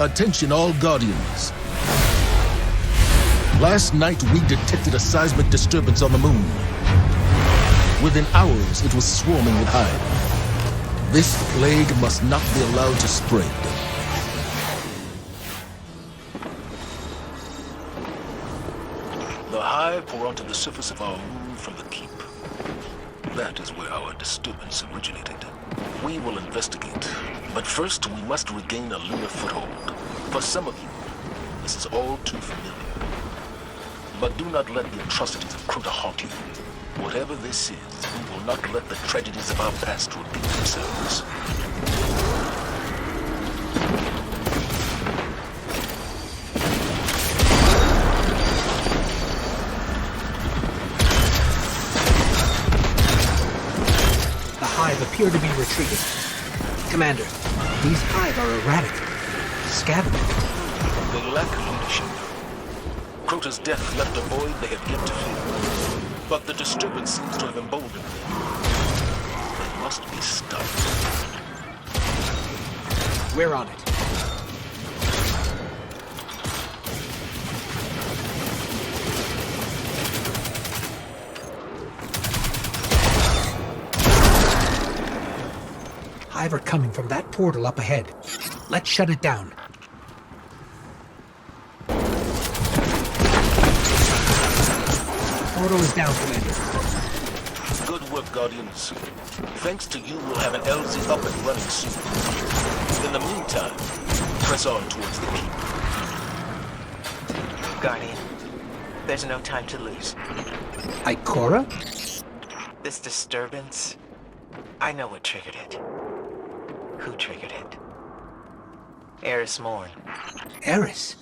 Attention all Guardians. Last night we detected a seismic disturbance on the moon. Within hours it was swarming with Hive. This plague must not be allowed to spread. The Hive pour onto the surface of our moon from the Keep. That is where our disturbance originated. We will investigate, but first we must regain a lunar foothold. For some of you, this is all too familiar. But do not let the atrocities of Crota haunt you. Whatever this is, we will not let the tragedies of our past repeat themselves. The Hive appear to be retreating. Commander, these Hive are erratic. Scavenging. They lack leadership. Crota's death left a void they have yet to fill. But the disturbance seems to have emboldened them. They must be stopped. We're on it. Hive are coming from that portal up ahead. Let's shut it down. Portal is down, Commander. Good work, Guardians. Thanks to you, we'll have an LZ up and running soon. In the meantime, press on towards the Keep. Guardian, there's no time to lose. Ikora? This disturbance, I know what triggered it. Who triggered it? Eris Morn. Eris?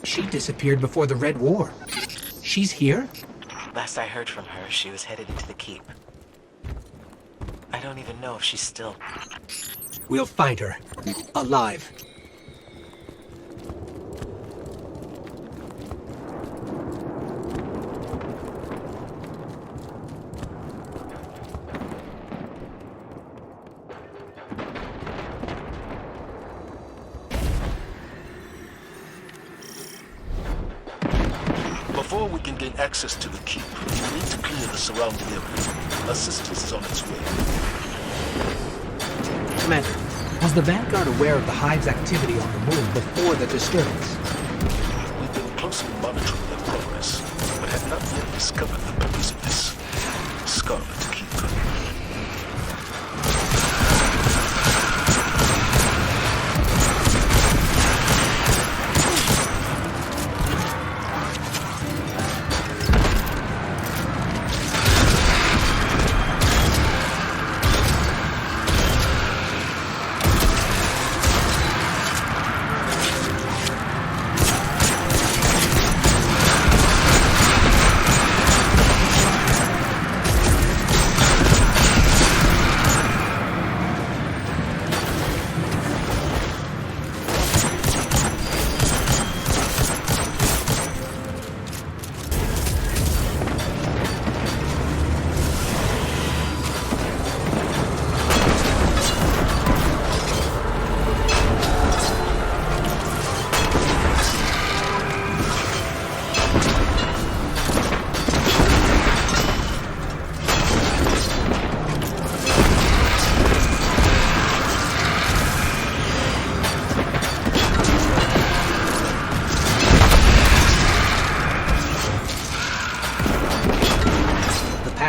She disappeared before the Red War. She's here? Last I heard from her, she was headed into the Keep. I don't even know if she's still... We'll find her. Alive. Before we can gain access to the Keep, we need to clear the surrounding area. Assistance is on its way. Commander, was the Vanguard aware of the Hive's activity on the moon before the disturbance? We've been closely monitoring their progress, but have not yet discovered the purpose of this Scarlet Keep.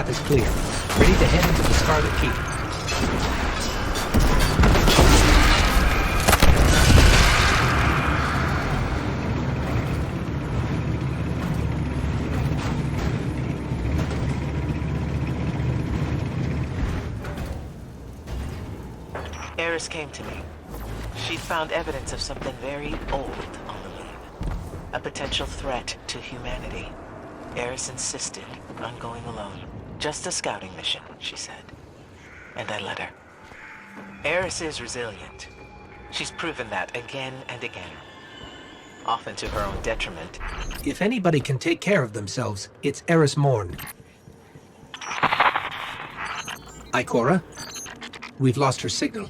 Is clear. Ready to head into the Scarlet Keep. Eris came to me. She found evidence of something very old on the moon. A potential threat to humanity. Eris insisted on going alone. Just a scouting mission, she said. And I let her. Eris is resilient. She's proven that again and again. Often to her own detriment. If anybody can take care of themselves, it's Eris Morn. Ikora? We've lost her signal.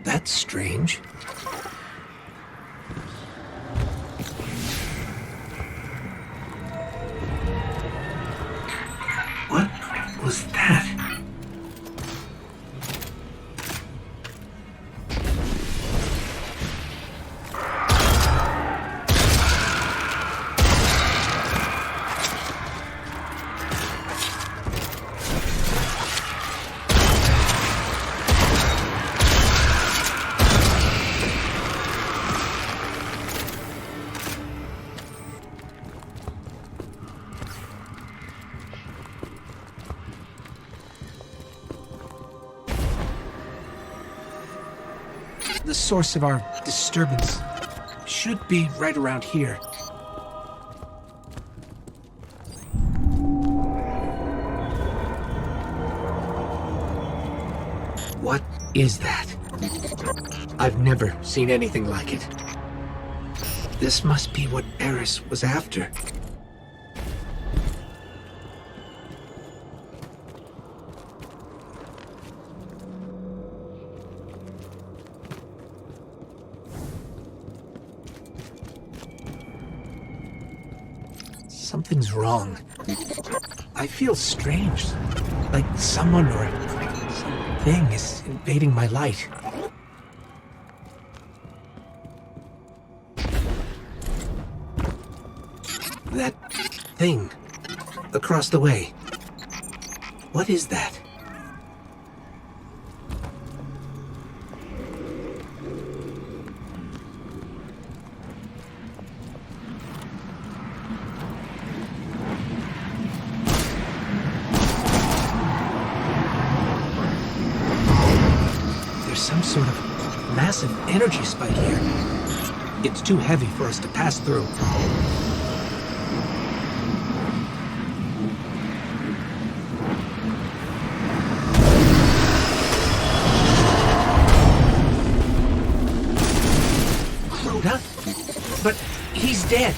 That's strange. was that? The source of our disturbance should be right around here. What is that? I've never seen anything like it. This must be what Eris was after. Something's wrong. I feel strange, like someone or something is invading my light. That thing across the way. What is that? Some sort of massive energy spike here. It's too heavy for us to pass through. Rhoda? But he's dead.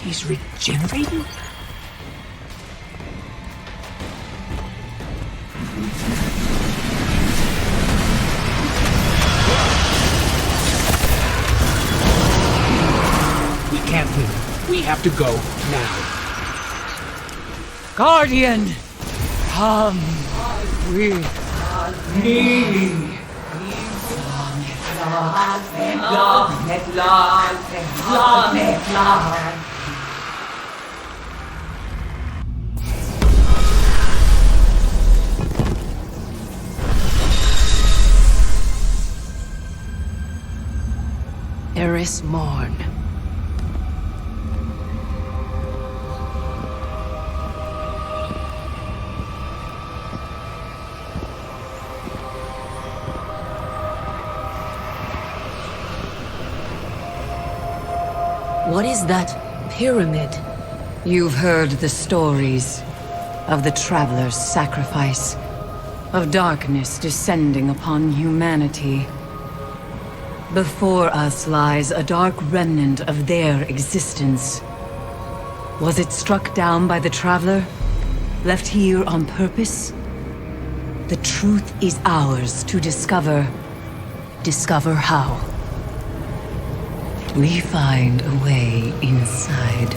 He's regenerating? We can't leave. We have to go now. Guardian, come with me. Eris Morn. What is that pyramid? You've heard the stories of the Traveler's sacrifice, of darkness descending upon humanity. Before us lies a dark remnant of their existence. Was it struck down by the Traveler? Left here on purpose? The truth is ours to discover. Discover how. We find a way inside.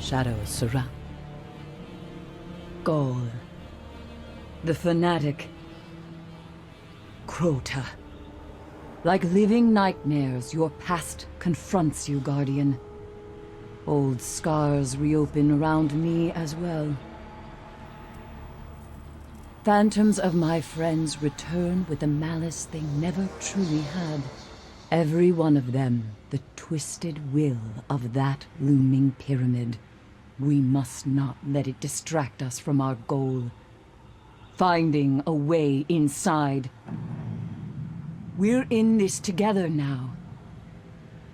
shadows surround. Gaul, the fanatic, Crota. Like living nightmares, your past confronts you, Guardian. Old scars reopen around me as well. Phantoms of my friends return with a malice they never truly had. Every one of them the twisted will of that looming pyramid. We must not let it distract us from our goal. Finding a way inside. We're in this together now.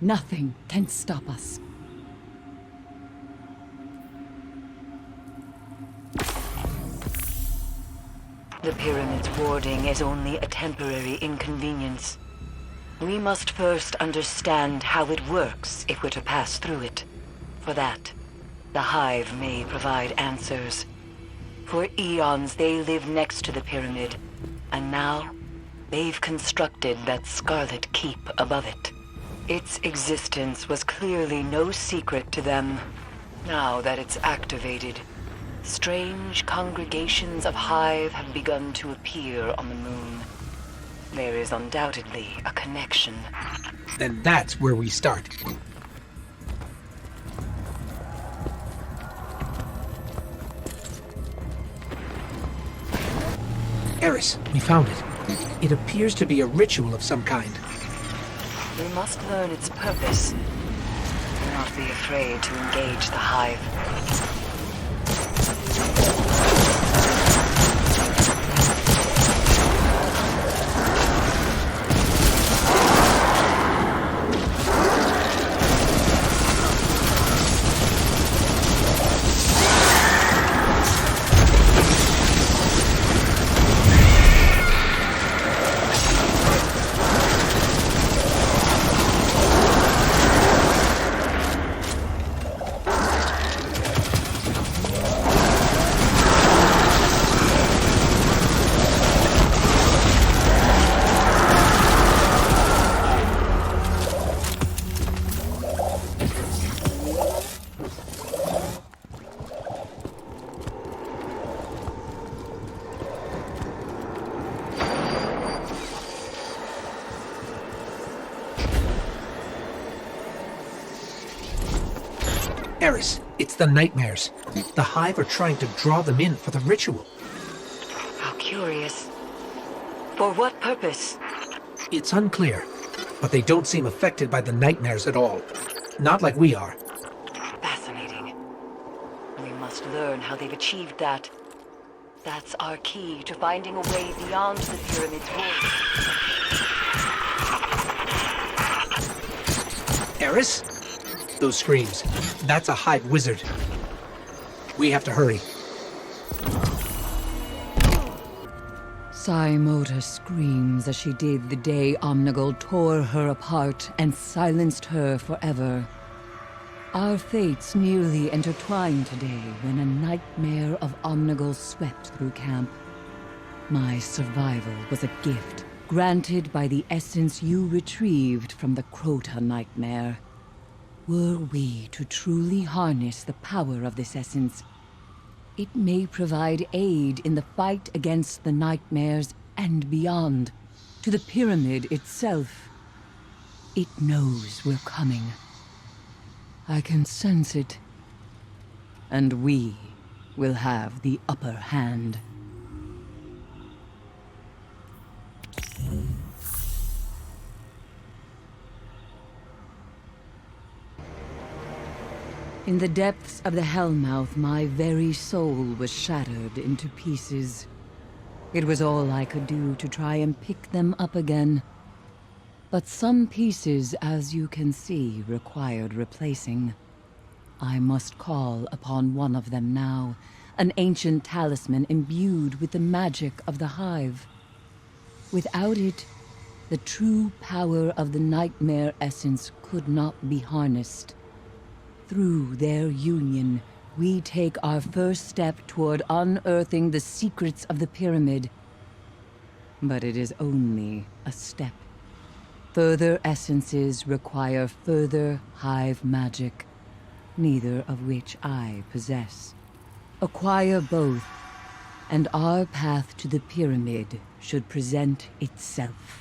Nothing can stop us. The pyramid's warding is only a temporary inconvenience. We must first understand how it works if we're to pass through it. For that, the Hive may provide answers. For eons they lived next to the pyramid, and now they've constructed that Scarlet Keep above it. Its existence was clearly no secret to them. Now that it's activated, strange congregations of Hive have begun to appear on the moon. There is undoubtedly a connection. Then that's where we start. Eris, we found it. It appears to be a ritual of some kind. We must learn its purpose. Do not be afraid to engage the Hive. Eris, it's the nightmares. The Hive are trying to draw them in for the ritual. How curious. For what purpose? It's unclear, but they don't seem affected by the nightmares at all. Not like we are. Fascinating. We must learn how they've achieved that. That's our key to finding a way beyond the pyramid's walls. Eris? Those screams. That's a Hive wizard. We have to hurry. Saimota screams as she did the day Omnigul tore her apart and silenced her forever. Our fates nearly intertwined today when a nightmare of Omnigul swept through camp. My survival was a gift granted by the essence you retrieved from the Crota nightmare. Were we to truly harness the power of this essence, it may provide aid in the fight against the nightmares and beyond, to the pyramid itself. It knows we're coming. I can sense it. And we will have the upper hand. In the depths of the Hellmouth, my very soul was shattered into pieces. It was all I could do to try and pick them up again. But some pieces, as you can see, required replacing. I must call upon one of them now, an ancient talisman imbued with the magic of the Hive. Without it, the true power of the nightmare essence could not be harnessed. Through their union, we take our first step toward unearthing the secrets of the pyramid. But it is only a step. Further essences require further Hive magic. neither of which I possess. Acquire both, and our path to the pyramid should present itself.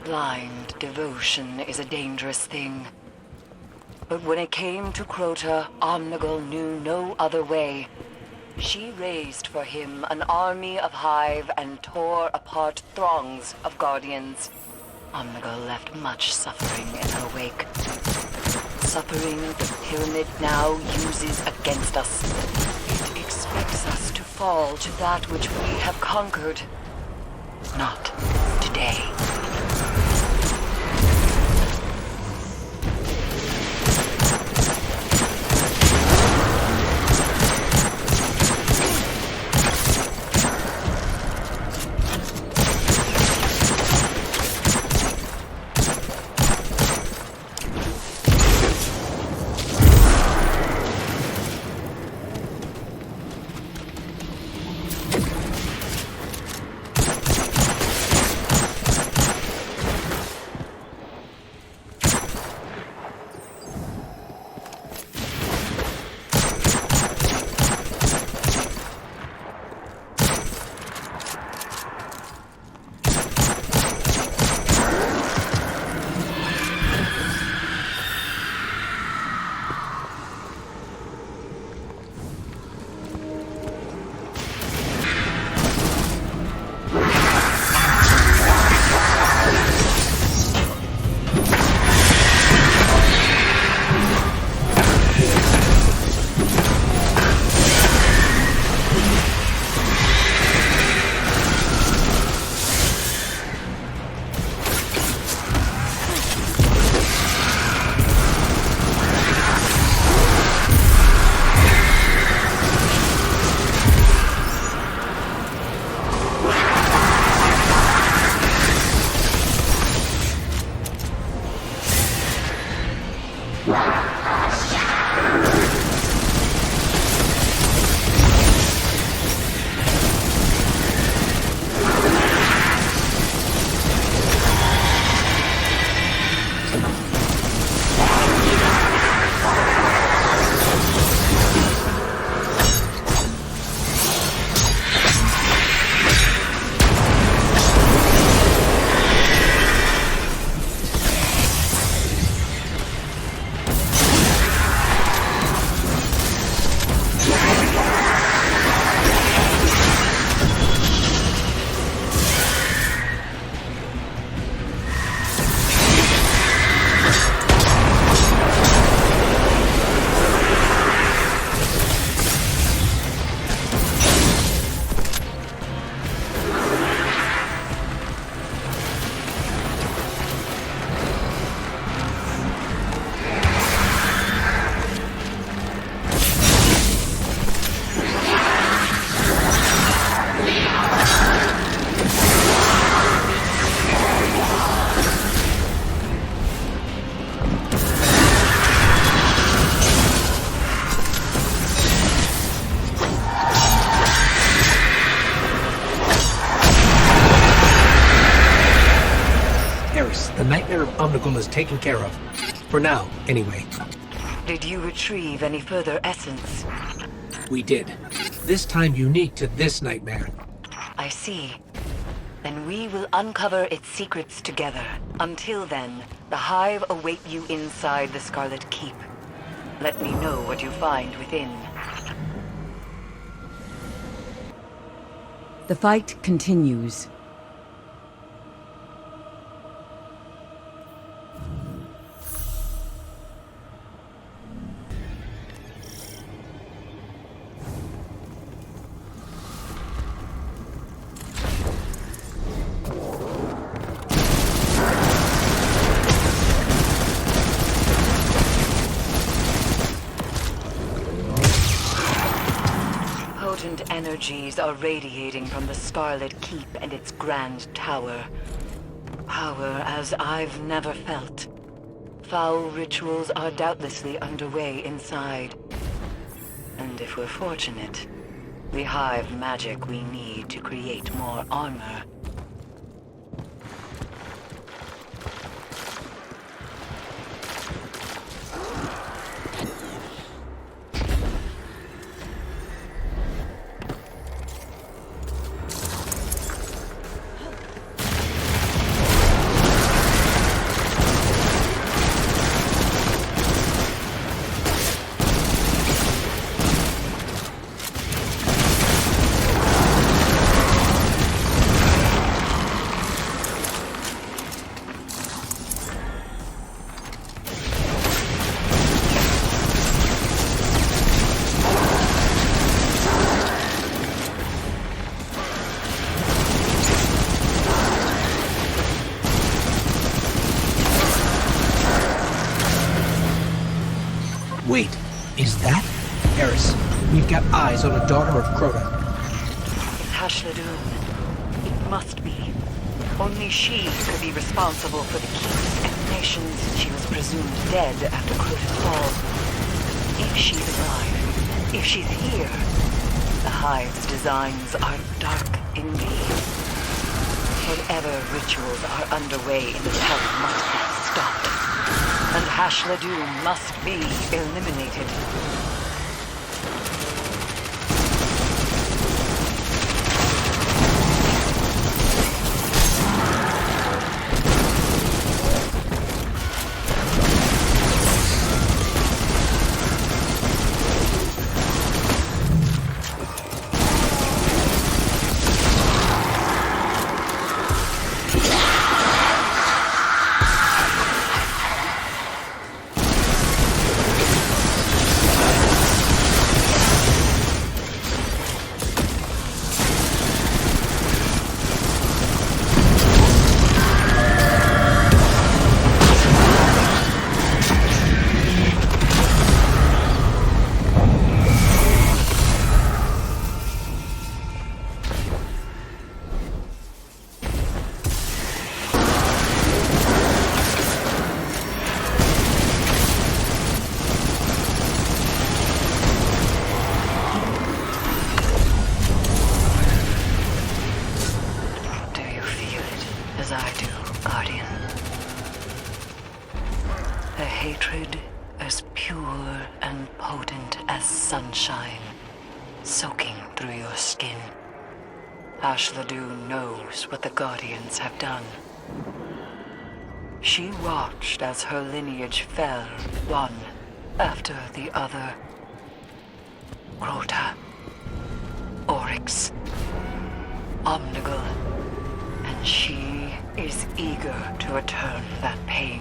Blind devotion is a dangerous thing. But when it came to Crota, Omnigul knew no other way. She raised for him an army of Hive and tore apart throngs of Guardians. Omnigul left much suffering in her wake. Suffering the Pyramid now uses against us. It expects us to fall to that which we have conquered. Not today. Omnigul is taken care of. For now, anyway. Did you retrieve any further essence? We did. This time unique to this nightmare. I see. Then we will uncover its secrets together. Until then, the Hive await you inside the Scarlet Keep. Let me know what you find within. The fight continues. energies are radiating from the Scarlet Keep and its grand tower. Power as I've never felt. Foul rituals are doubtlessly underway inside. And if we're fortunate, we hive magic we need to create more armor. Wait, is that Eris? We've got eyes on a daughter of Crota. It's Hashladun. It must be. Only she could be responsible for the Keep's emanations. She was presumed dead after Crota's fall. If she's alive, if she's here, the Hive's designs are dark indeed. Whatever rituals are underway in the tower must be stopped. And Hashladun must be eliminated. As I do, Guardian. A hatred as pure and potent as sunshine, soaking through your skin. Hashladun knows what the Guardians have done. She watched as her lineage fell, one after the other. Crota, Oryx, Omnigul, and she is eager to return that pain.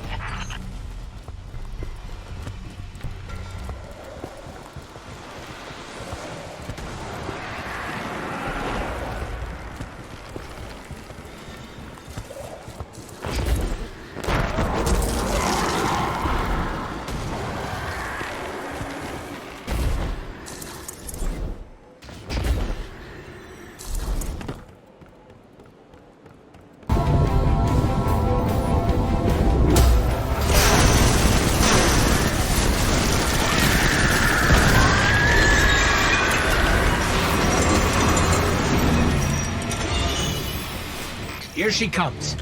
Here she comes.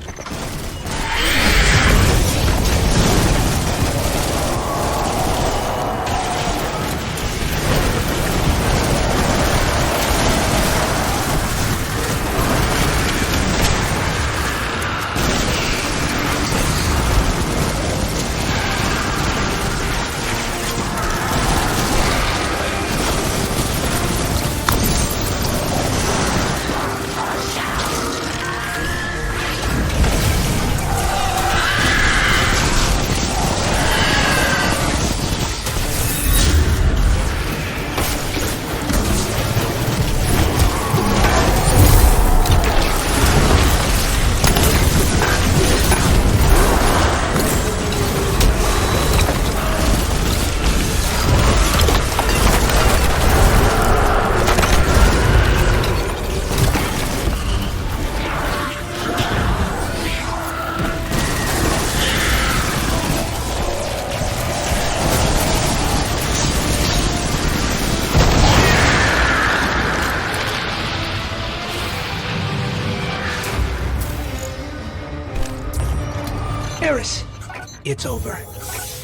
It's over.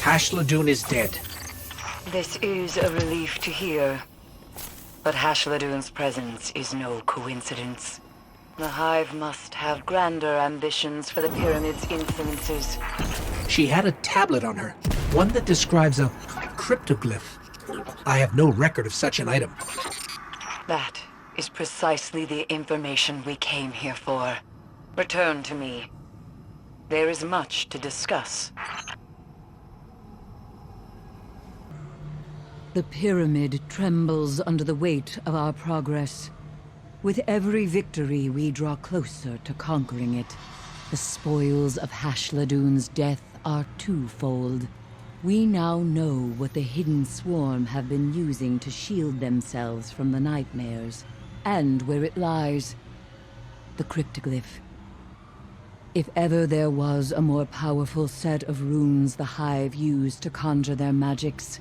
Hashladoon is dead. This is a relief to hear. But Hashladoon's presence is no coincidence. The Hive must have grander ambitions for the Pyramid's influences. She had a tablet on her, one that describes a cryptoglyph. I have no record of such an item. That is precisely the information we came here for. Return to me. There is much to discuss. The Pyramid trembles under the weight of our progress. With every victory, we draw closer to conquering it. The spoils of Hashladoon's death are twofold. We now know what the Hidden Swarm have been using to shield themselves from the nightmares, and where it lies, the cryptoglyph. If ever there was a more powerful set of runes the Hive used to conjure their magics,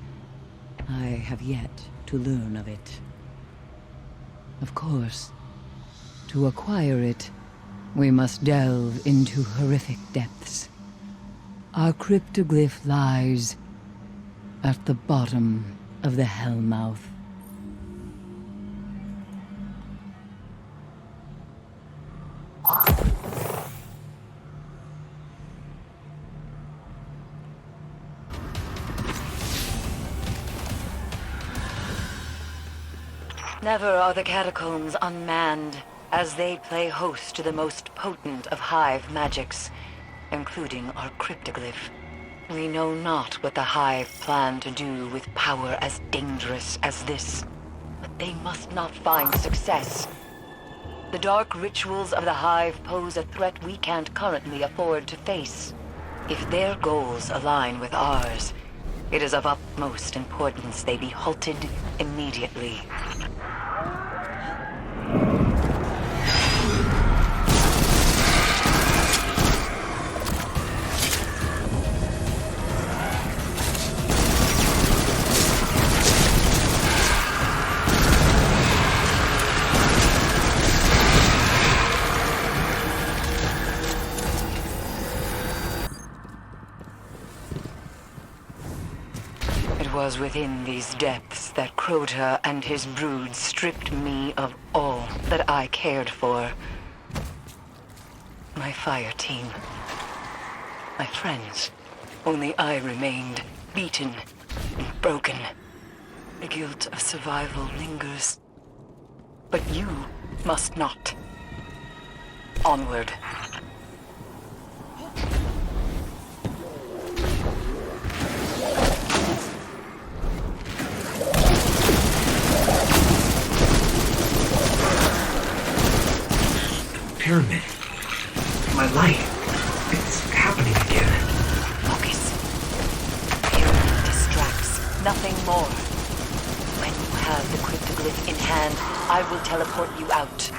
I have yet to learn of it. Of course, to acquire it, we must delve into horrific depths. Our cryptoglyph lies at the bottom of the Hellmouth. Never are the catacombs unmanned, as they play host to the most potent of Hive magics, including our cryptoglyph. We know not what the Hive plan to do with power as dangerous as this, but they must not find success. The dark rituals of the Hive pose a threat we can't currently afford to face. If their goals align with ours, it is of utmost importance they be halted immediately. It was within these depths that Crota and his brood stripped me of all that I cared for. My fire team. My friends. Only I remained, beaten and broken. The guilt of survival lingers. But you must not. Onward. Pyramid. My life. It's happening again. Focus. Pyramid distracts. Nothing more. When you have the cryptoglyph in hand, I will teleport you out.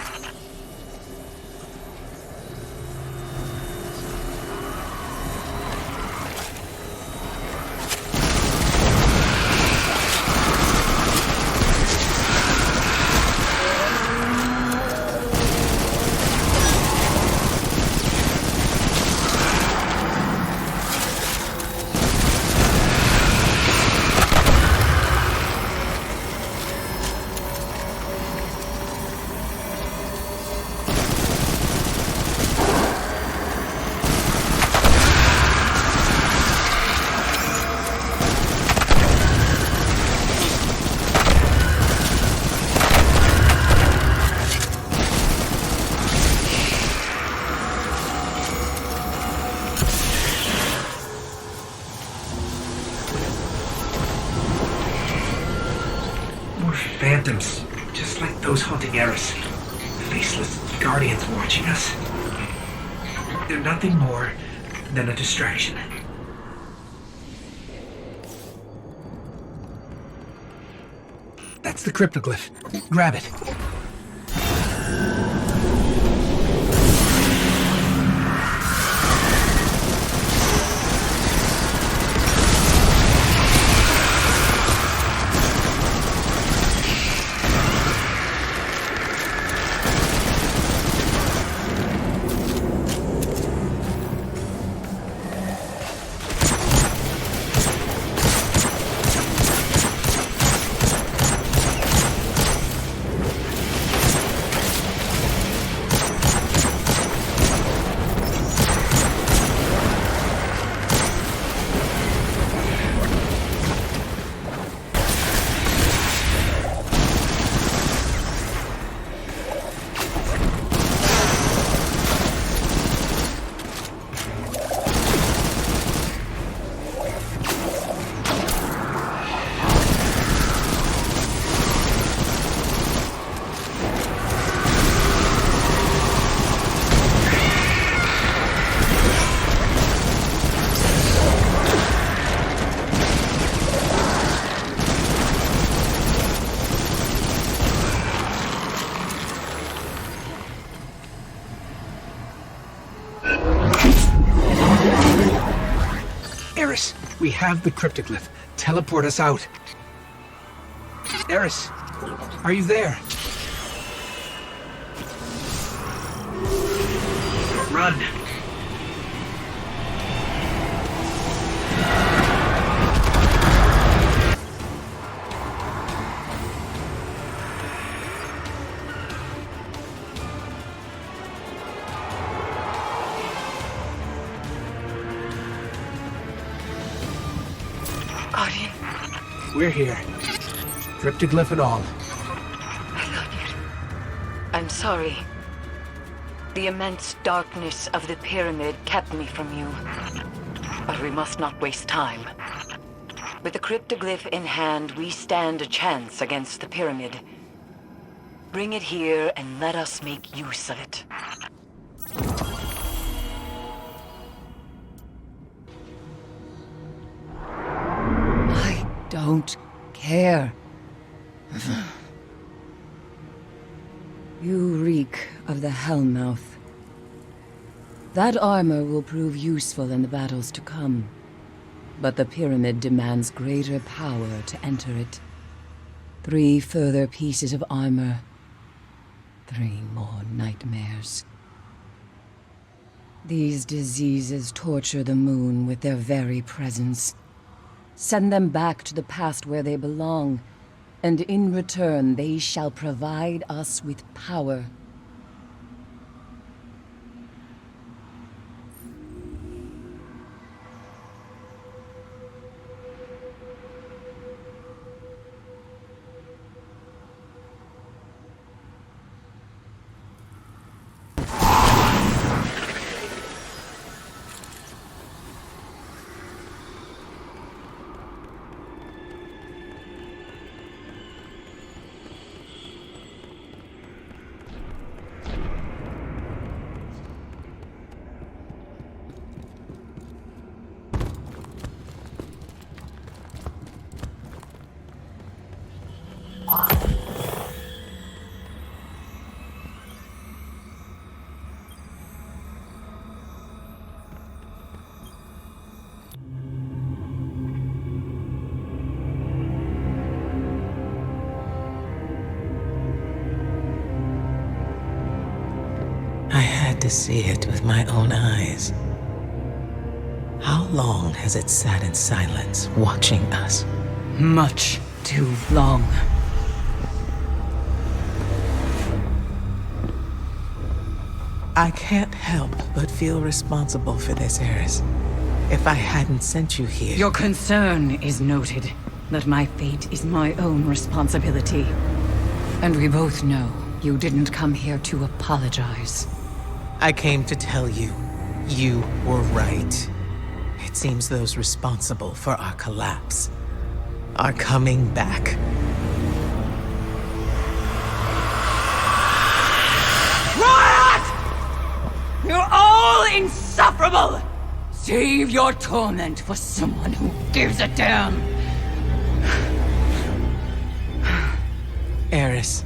Phantoms, just like those haunting Eris. Faceless guardians watching us. They're nothing more than a distraction. That's the cryptoglyph. Grab it. Eris, we have the cryptoglyph. Teleport us out. Eris, are you there? Run. Guardian, We're here. Cryptoglyph and all. I love you. I'm sorry. The immense darkness of the pyramid kept me from you. But we must not waste time. With the cryptoglyph in hand, we stand a chance against the pyramid. Bring it here and let us make use of it. I don't care. You reek of the Hellmouth. That armor will prove useful in the battles to come. But the pyramid demands greater power to enter it. 3 further pieces of armor. 3 more nightmares. These diseases torture the moon with their very presence. Send them back to the past where they belong, and in return they shall provide us with power. I had to see it with my own eyes. How long has it sat in silence, watching us? Much too long. I can't help but feel responsible for this, Eris. If I hadn't sent you here... Your concern is noted. That my fate is my own responsibility. And we both know you didn't come here to apologize. I came to tell you, you were right. It seems those responsible for our collapse are coming back. Riot! You're all insufferable! Save your torment for someone who gives a damn! Eris,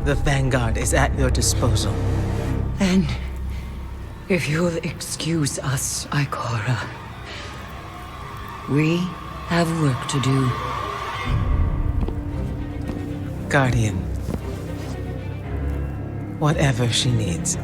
the Vanguard is at your disposal. Then, if you'll excuse us, Ikora, we have work to do. Guardian, whatever she needs.